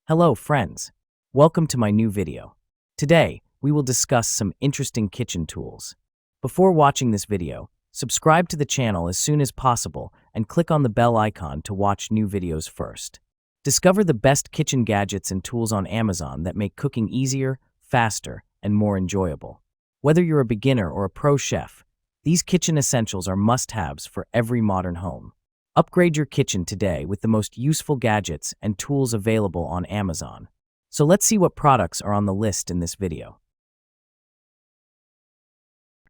Hello friends, welcome to my new video. Today, we will discuss some interesting kitchen tools. Before watching this video, subscribe to the channel as soon as possible and click on the bell icon to watch new videos first. Discover the best kitchen gadgets and tools on Amazon that make cooking easier, faster, and more enjoyable. Whether you're a beginner or a pro chef, these kitchen essentials are must-haves for every modern home. Upgrade your kitchen today with the most useful gadgets and tools available on Amazon. So let's see what products are on the list in this video.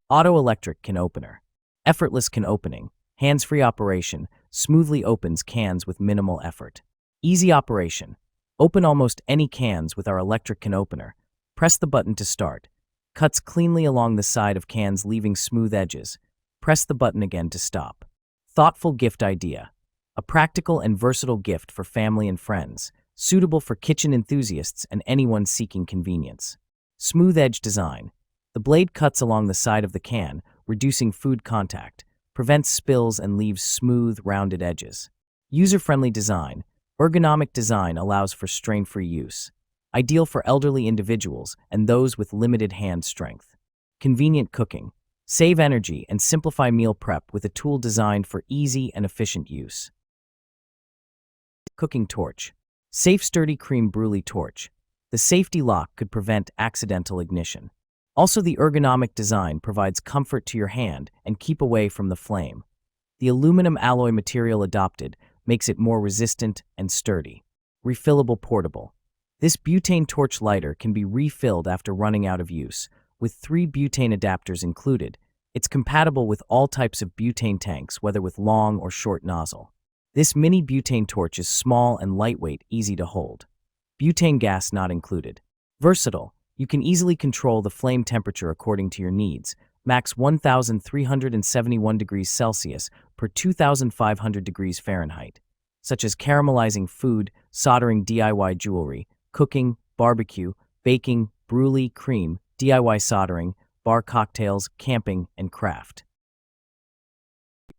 Auto Electric Can Opener. Effortless can opening, hands-free operation, smoothly opens cans with minimal effort. Easy operation. Open almost any cans with our electric can opener. Press the button to start. Cuts cleanly along the side of cans, leaving smooth edges. Press the button again to stop. Thoughtful gift idea. A practical and versatile gift for family and friends, suitable for kitchen enthusiasts and anyone seeking convenience. Smooth edge design. The blade cuts along the side of the can, reducing food contact, prevents spills and leaves smooth, rounded edges. User-friendly design. Ergonomic design allows for strain-free use. Ideal for elderly individuals and those with limited hand strength. Convenient cooking. Save energy and simplify meal prep with a tool designed for easy and efficient use. Cooking torch. Safe, sturdy creme brulee torch. The safety lock could prevent accidental ignition. Also, the ergonomic design provides comfort to your hand and keep away from the flame. The aluminum alloy material adopted makes it more resistant and sturdy. Refillable portable. This butane torch lighter can be refilled after running out of use. With 3 butane adapters included, it's compatible with all types of butane tanks, whether with long or short nozzle. This mini butane torch is small and lightweight, easy to hold. Butane gas not included. Versatile. You can easily control the flame temperature according to your needs. Max 1,371 degrees Celsius per 2,500 degrees Fahrenheit. Such as caramelizing food, soldering DIY jewelry, cooking, barbecue, baking, brulee, cream, DIY soldering, bar cocktails, camping, and craft.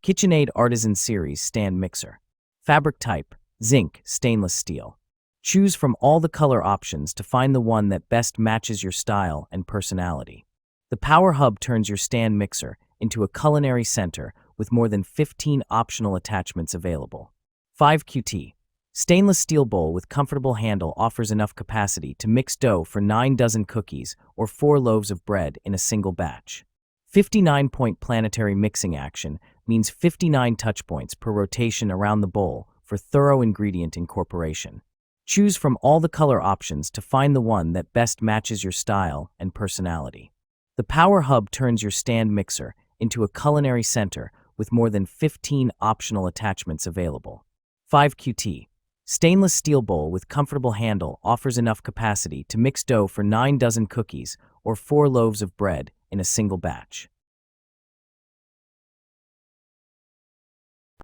KitchenAid Artisan Series Stand Mixer. Fabric type, zinc, stainless steel. Choose from all the color options to find the one that best matches your style and personality. The Power Hub turns your stand mixer into a culinary center with more than 15 optional attachments available. 5QT. Stainless steel bowl with comfortable handle offers enough capacity to mix dough for 9 dozen cookies or 4 loaves of bread in a single batch. 59-point planetary mixing action means 59 touch points per rotation around the bowl for thorough ingredient incorporation. Choose from all the color options to find the one that best matches your style and personality. The Power Hub turns your stand mixer into a culinary center with more than 15 optional attachments available. 5QT. Stainless steel bowl with comfortable handle offers enough capacity to mix dough for 9 dozen cookies or 4 loaves of bread in a single batch.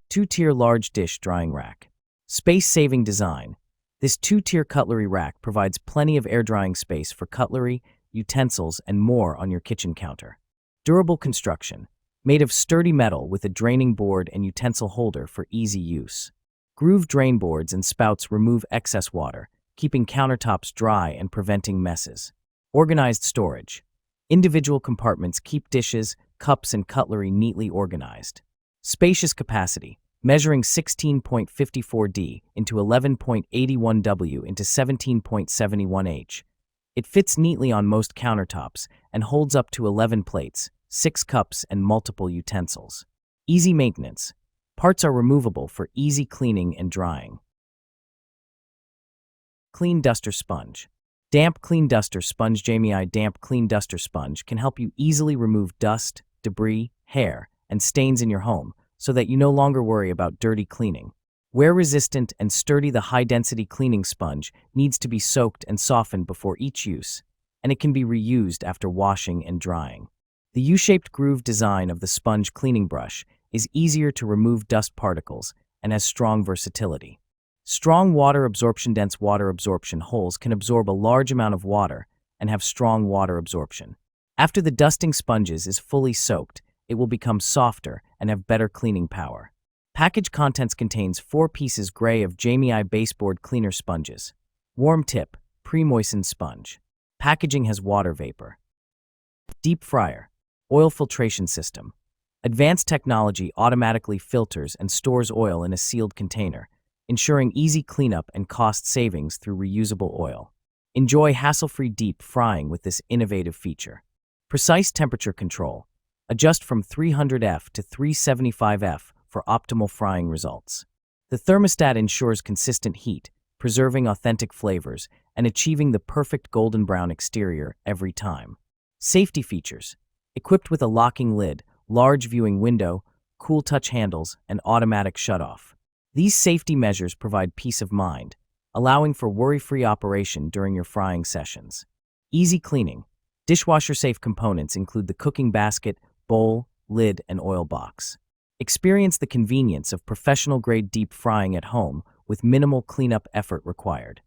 2-tier large dish drying rack. Space-saving design. This 2-tier cutlery rack provides plenty of air drying space for cutlery, utensils, and more on your kitchen counter. Durable construction. Made of sturdy metal with a draining board and utensil holder for easy use. Groove drain boards and spouts remove excess water, keeping countertops dry and preventing messes. Organized storage. Individual compartments keep dishes, cups, and cutlery neatly organized. Spacious capacity, measuring 16.54D into 11.81W into 17.71H. It fits neatly on most countertops and holds up to 11 plates, 6 cups, and multiple utensils. Easy maintenance. Parts are removable for easy cleaning and drying. Clean Duster Sponge. Damp Clean Duster Sponge. JMI Damp Clean Duster Sponge can help you easily remove dust, debris, hair, and stains in your home so that you no longer worry about dirty cleaning. Wear-resistant and sturdy, the high-density cleaning sponge needs to be soaked and softened before each use, and it can be reused after washing and drying. The U-shaped groove design of the sponge cleaning brush is easier to remove dust particles and has strong versatility. Strong water absorption. Dense water absorption holes can absorb a large amount of water and have strong water absorption. After the dusting sponges is fully soaked, it will become softer and have better cleaning power. Package contents contains 4 pieces gray of JMI baseboard cleaner sponges. Warm tip, pre-moistened sponge. Packaging has water vapor. Deep fryer, oil filtration system. Advanced technology automatically filters and stores oil in a sealed container, ensuring easy cleanup and cost savings through reusable oil. Enjoy hassle-free deep frying with this innovative feature. Precise temperature control. Adjust from 300°F to 375°F for optimal frying results. The thermostat ensures consistent heat, preserving authentic flavors and achieving the perfect golden brown exterior every time. Safety features. Equipped with a locking lid, large viewing window, cool touch handles, and automatic shutoff. These safety measures provide peace of mind, allowing for worry-free operation during your frying sessions. Easy cleaning. Dishwasher-safe components include the cooking basket, bowl, lid, and oil box. Experience the convenience of professional-grade deep frying at home with minimal cleanup effort required.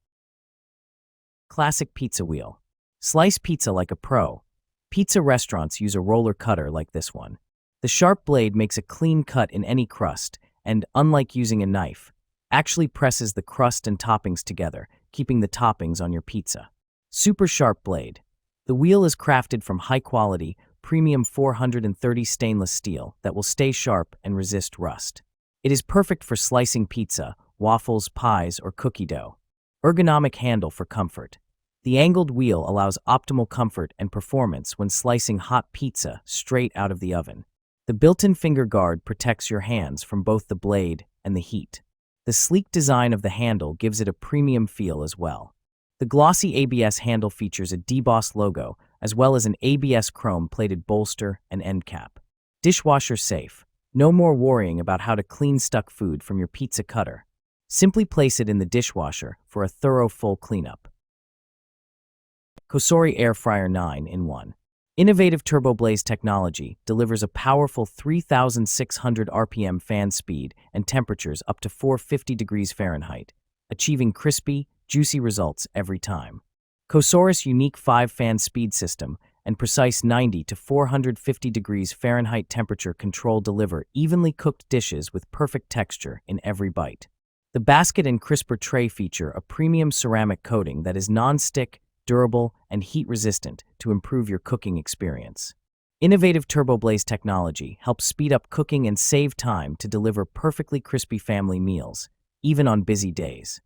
Classic pizza wheel. Slice pizza like a pro. Pizza restaurants use a roller cutter like this one. The sharp blade makes a clean cut in any crust and, unlike using a knife, actually presses the crust and toppings together, keeping the toppings on your pizza. Super sharp blade. The wheel is crafted from high-quality, premium 430 stainless steel that will stay sharp and resist rust. It is perfect for slicing pizza, waffles, pies, or cookie dough. Ergonomic handle for comfort. The angled wheel allows optimal comfort and performance when slicing hot pizza straight out of the oven. The built-in finger guard protects your hands from both the blade and the heat. The sleek design of the handle gives it a premium feel as well. The glossy ABS handle features a debossed logo, as well as an ABS chrome-plated bolster and end cap. Dishwasher safe. No more worrying about how to clean stuck food from your pizza cutter. Simply place it in the dishwasher for a thorough full cleanup. Cosori Air Fryer 9-in-1. Innovative TurboBlaze technology delivers a powerful 3,600 RPM fan speed and temperatures up to 450 degrees Fahrenheit, achieving crispy, juicy results every time. Cosori's unique 5-fan speed system and precise 90 to 450 degrees Fahrenheit temperature control deliver evenly cooked dishes with perfect texture in every bite. The basket and crisper tray feature a premium ceramic coating that is non-stick, durable, and heat-resistant to improve your cooking experience. Innovative TurboBlaze technology helps speed up cooking and save time to deliver perfectly crispy family meals, even on busy days.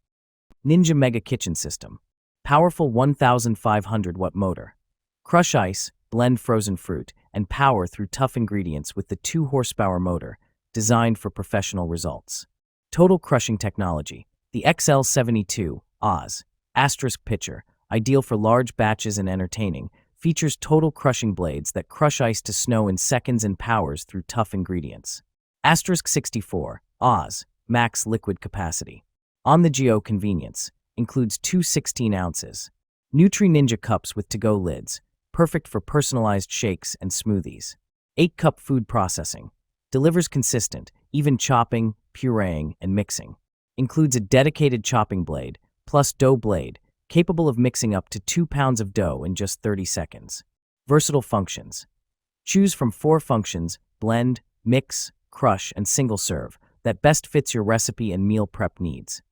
Ninja Mega Kitchen System. Powerful 1,500-watt motor. Crush ice, blend frozen fruit, and power through tough ingredients with the 2-horsepower motor, designed for professional results. Total crushing technology. The XL72 Oz asterisk pitcher, ideal for large batches and entertaining, features total crushing blades that crush ice to snow in seconds and powers through tough ingredients. Asterisk 64 Oz max liquid capacity. On-the-go convenience. Includes 2 16 ounces. Nutri Ninja cups with to-go lids, perfect for personalized shakes and smoothies. 8-cup food processing. Delivers consistent, even chopping, pureeing, and mixing. Includes a dedicated chopping blade, plus dough blade, capable of mixing up to 2 pounds of dough in just 30 seconds. Versatile functions. Choose from 4 functions, blend, mix, crush, and single serve, that best fits your recipe and meal prep needs.